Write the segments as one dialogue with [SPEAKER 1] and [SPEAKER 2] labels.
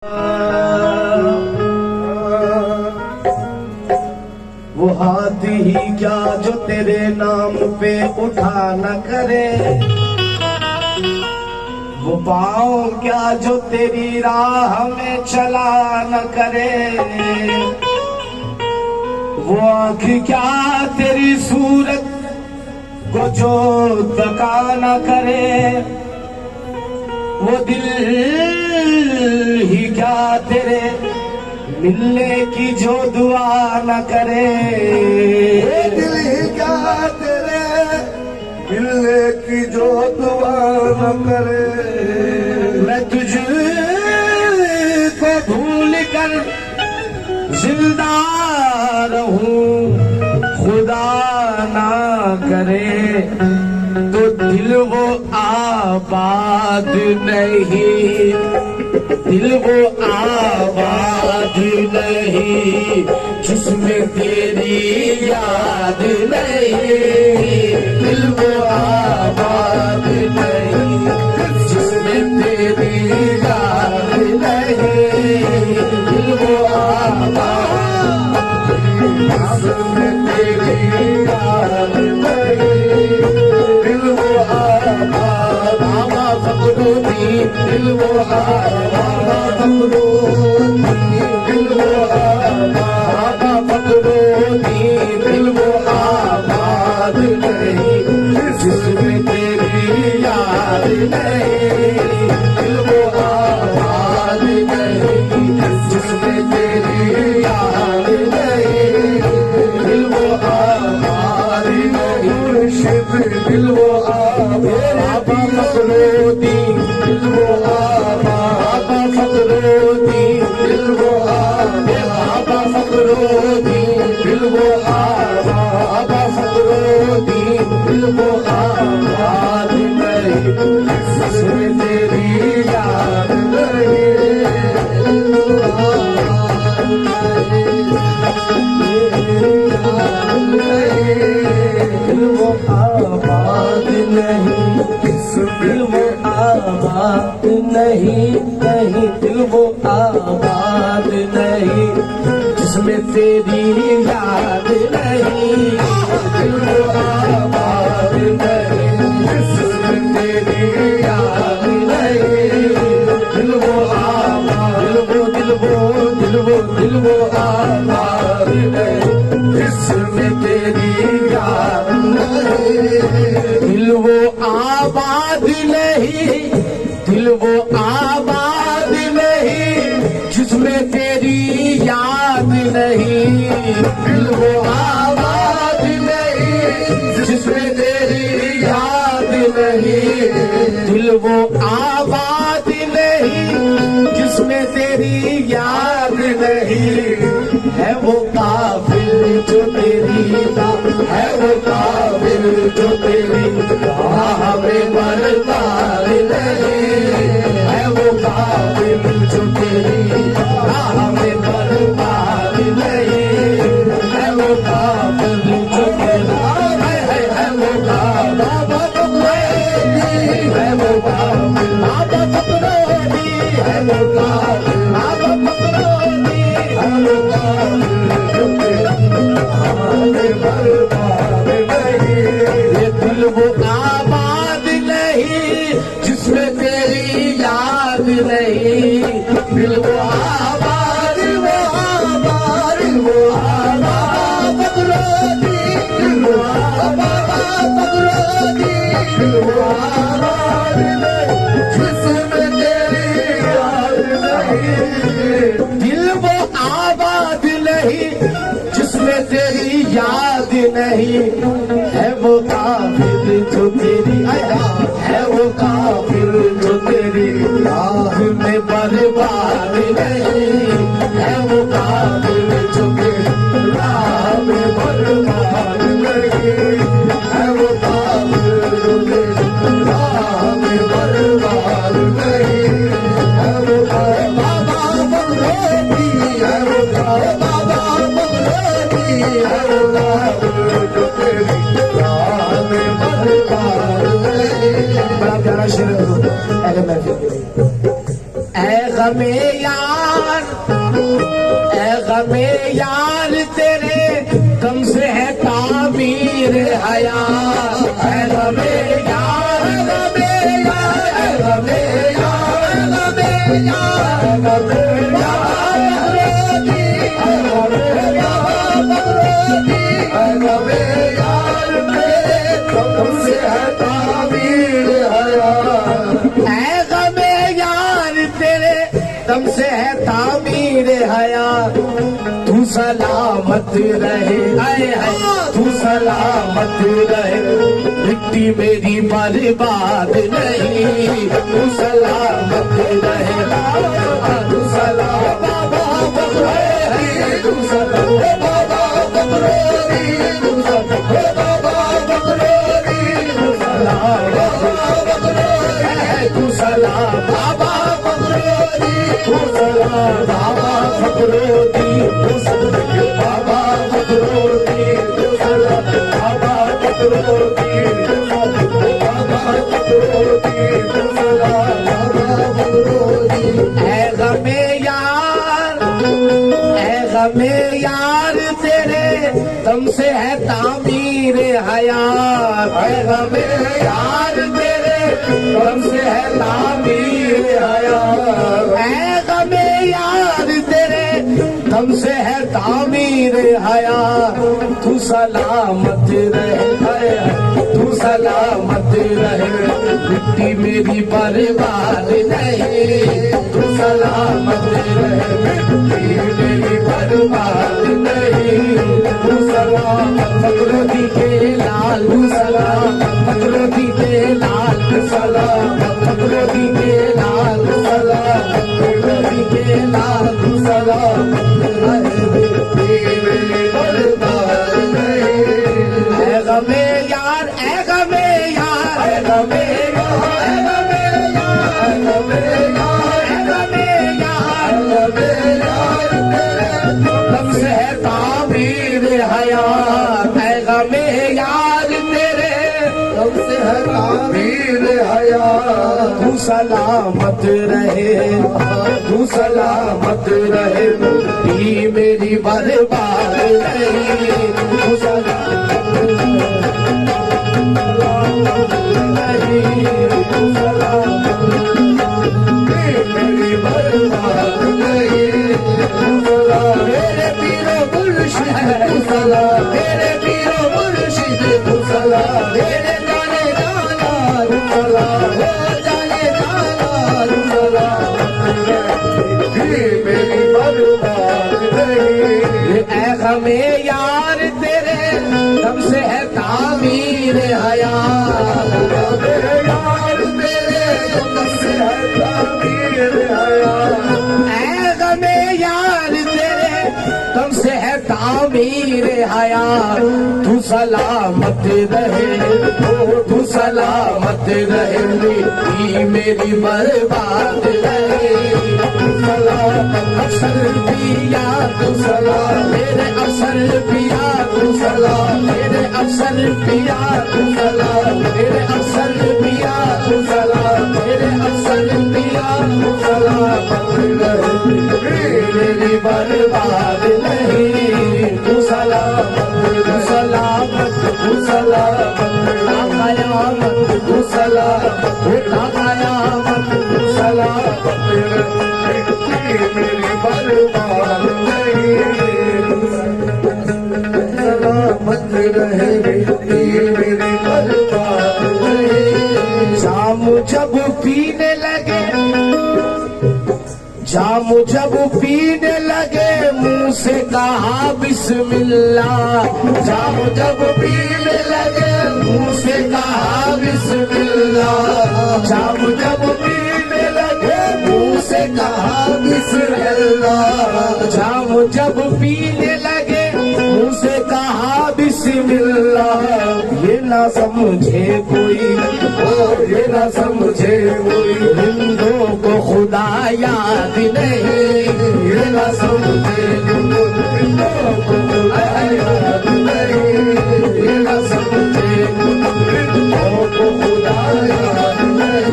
[SPEAKER 1] वो हाथ ही क्या जो तेरे नाम पे उठा न करे, वो पाँव क्या जो तेरी राह में चला न करे, वो आँख क्या तेरी सूरत को जो तका न करे, वो दिल ही क्या तेरे मिलने की जो दुआ न करे,
[SPEAKER 2] दिल ही क्या तेरे मिलने की जो दुआ न करे।
[SPEAKER 1] मैं तुझको भूल कर जिंदा रहूं, खुदा ना करे तो दिल वो आबाद नहीं, दिल वो आबाद नहीं जिसमें तेरी याद नहीं, दिल वो आबाद नहीं जिसमें तेरी याद नहीं, दिल वो आबाद जिसमें तेरी याद नहीं, दिल वो आबाद बाबा फकरुद्दीन, दिल वो आबाद दिल वो आबाद फकरुद्दीन, दिल वो आबाद नहीं जिसमें तेरी याद नहीं, दिल वो आबाद नहीं जिसमें तेरी याद नहीं, दिल वो आबाद नहीं मुर्शिद, दिल वो आबाद फकरुद्दीन, दिल वो आबाद फकरुद्दीन, दिल वो आबाद फकरुद्दीन, दिल वो आबाद फकरुद्दीन, दिल वो आबाद नहीं जिसमें तेरी याद नहीं, दिल वो आबाद नहीं, दिल वो आबाद नहीं, नहीं दिल वो आबाद नहीं जिसमें तेरी याद नहीं, दिल वो आबाद नहीं जिसमें तेरी याद नहीं, दिल वो आबाद दिल वो आबाद नहीं जिसमें तेरी याद नहीं, दिल वो आबाद नहीं, दिल वो आबाद नहीं जिसमें तेरी याद नहीं, दिल वो आबाद नहीं जिसमें तेरी याद नहीं, दिल वो आबाद नहीं जिसमें तेरी याद नहीं, है वो काबिल जो तेरी है वो काबिल जो तेरी राह में बरबाद नहीं, है वो काबिल जो तेरी राह में बरबाद नहीं, है वो काबिल जो तेरी है वो काबिल है वो काबिल बाबा फकरुद्दीन, है वो काबिल बाबा फकरुद्दीन, है वो काबिल जो तेरी राह में बरबाद नहीं, ये दिल वो आबाद नहीं जिसमें तेरी याद नहीं, दिल वो आबाद वो आबाद वो आबाद फकरुद्दीन, दिल वो आबाद फकरुद्दीन, दिल वो आबाद नहीं जिसमें तेरी याद नहीं, दिल वो आबाद नहीं जिसमें तेरी याद नहीं, है वो काबिल जो तेरी है वो काबिल जो तेरी राह में बर्बाद नहीं, है वो काबिल जो तेरी राह में बर्बाद नहीं, है वो काबिल जो तेरी राह में बर्बाद नहीं, है वो बाबा फकरुद्दीन, है वो बाबा फकरुद्दीन, है वो काबिल जो तेरी राह में बर्बाद नहीं। बड़ा प्यारा शेर है, ऐ गमे यार, ऐ गमे यार तेरे गम से है ताबीर हयात। ऐ गमे यार, गमे यार, ऐ गमे यार, गमे यार, गमे यार, गमे यार तेरे गम से है ताबीर हयात। ऐ गमे यार तेरे दम से है तामीर हयात। तू सलामत रहे, आए हाय तू सलामत रहे, मिट्टी मेरी बर्बाद नहीं। तू सलामत रहे, तू सलामत रहे, तू सलामत बाबा बकरोरी, तू सलामत बाबा बकरोरी, तू सलामत तू सलाम बाबा बकरोरी, तू सलाम बाबा बकरोरी, तू सलाम बाबा बकरोरी, तू सलाम बाबा बकरोरी, तू सलाम बाबा बकरोरी, तू सलाम बाबा बकरोरी। ऐ गमे यार, ऐ गमे यार तेरे दम से है तामीर हयात। ऐ गमे यार तेरे दम से है तामीर हयात। ऐ गमे यार तेरे दम से है तामीर हयात। तू सलामत रहे, तू सलामत रहे, मिट्टी मेरी बर्बाद नहीं। तू सलामत रहे, मिट्टी मेरी बर्बाद नहीं। तू सलामत फकरोदी के लाल, तू सलामत फकरोदी के लाल, तू सलामत फकरोदी के लाल, तू सलामत फकरोदी के लाल, तू सलामत मेरी बर्बाद नहीं। ऐ गमे यार, ऐ गमे यार, ऐ गमे यार, ऐ गमे यार, ऐ गमे यार, ऐ गमे यार, ऐ गमे यार तेरे दम से है तामीर हयात। ऐ गमे यार तेरे दम से है तामीर हयात। तू सलामत रहे, तू सलामत रहे, मिट्टी मेरी बर्बाद नहीं। तू सलामत नहीं, तू सलामत मेरी बर्बाद नहीं। तू सलाम मेरे पीरो मुर्शिद, तू सलाम मेरे पीरो मुर्शिद, तू सलाम मेरे जाने जाना, तू सलाम जाने जाना, तू सलाम मेरी बर्बाद नहीं। ऐ गमे यार तेरे दम से है तामीर हयात। गमे यार तेरे दम से है तामीर हयात। ऐ गमे यार तेरे दम से है तामीर हयात। तू सलामत रहे, तू सलामत रहे, मिट्टी मेरी बर्बाद रहे। तू सलामत अफसर पिया, तू सलाम मेरे अफसर पिया, तू सलाम मेरे अफसर पिया, तू सलाम मेरे अफसर पिया, तू सलाम मेरे अफसर पिया, तू सलामत रहे, मेरी बर्बाद नहीं। तू सलामत, तू सलामत, तू सलामत ला कयामत, तू सलामत ला कयामत, तू सलामत मेरी बर्बाद नहीं। सलामत रहे मेरी बर्बाद नहीं। शाम जब पीने लगे, जाम जब पीने लगे, मुंह से कहा बिस्मिल्लाह। जाम जब पीने लगे, मुंह से कहा बिस्मिल्लाह। जाम जब पीने लगे, मुंह से कहा बिस्मिल्लाह। जाम जब पीने लगे, मुंह से कहा बिस्मिल्लाह। ये ना समझे कोई, ये ना समझे कोई, हिंदुओं को खुदा याद नहीं। ये ना समझे हिंदुओं को खुदा याद नहीं। ये ना समझे हिंदुओं को खुदा याद नहीं।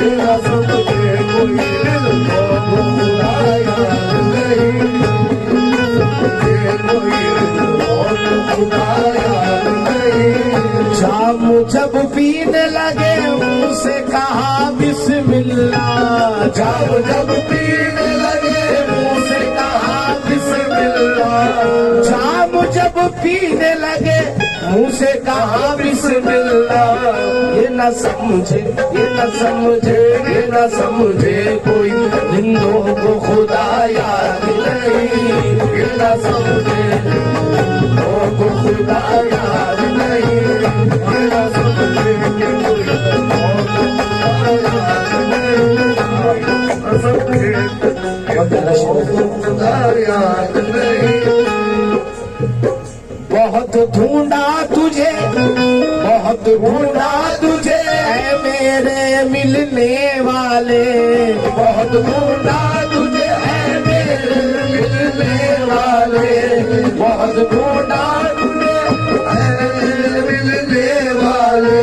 [SPEAKER 1] ये ना समझे कोई हिंदुओं
[SPEAKER 2] याद नहीं, मुझे कोई और खुदा याद नहीं।
[SPEAKER 1] शाम जब पीने लगे मुंह से कहा बिस्मिल्लाह,
[SPEAKER 2] जाम जब पीने लगे मुंह से कहा बिस्मिल्लाह,
[SPEAKER 1] शाम जब पीने लगे मुंह से कहा बिस्मिल्लाह। ये न समझे, ये न समझे, ये न समझे कोई हिंदुओं को खुदा याद नहीं, ये न समझे हिंदुओं को खुदा याद नहीं,
[SPEAKER 2] ये न समझे कि कोई और खुदा याद नहीं, न समझे खुदा याद नहीं।
[SPEAKER 1] बहुत ढूंढा तुझे, बहुत ढूंढा तुझे ऐ मेरे मिलने वाले, बहुत ढूंढा तुझे ऐ मेरे मिलने वाले, बहुत ढूंढा तुझे
[SPEAKER 2] ऐ मिलने वाले।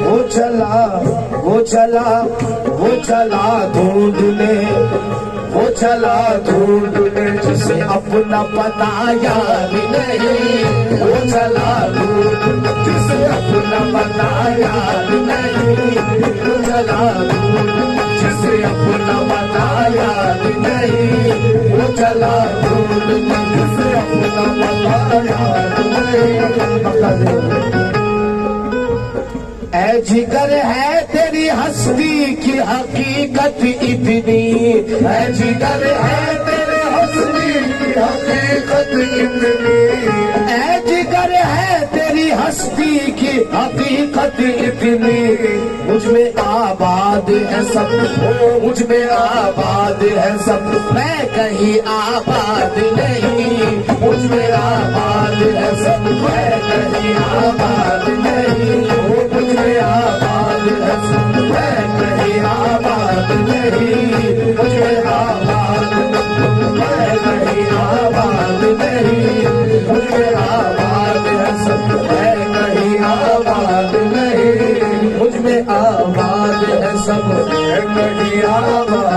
[SPEAKER 1] वो चला, वो चला, वो चला ढूंढने, वो चला ढूंढने जिसे अपना पता याद नहीं, वो चला ढूंढने जिसे अपना पता याद नहीं, वो चला ढूंढने जिसे अपना पता याद नहीं, वो चला ढूंढने जिसे अपना पता याद नहीं। ऐ जिगर है तेरी हस्ती की हकीकत इतनी, ऐ जिगर है तेरे हस्ती की
[SPEAKER 2] हकीकत इतनी,
[SPEAKER 1] ऐ जिगर है तेरी हस्ती की हकीकत इतनी। मुझ में आबाद है सब, ओ मुझ में आबाद है सब, मैं कहीं आबाद नहीं, मुझ में आबाद है सब, मैं कहीं आबाद नहीं, ओ मुझ में आबाद है सब, मैं कहीं आबाद नहीं, मुझ में आबाद, मैं कहीं आबाद नहीं, मुझ में आबाद है सब, मैं कहीं आबाद नहीं, मुझ में आबाद है सब, मैं कहीं आबाद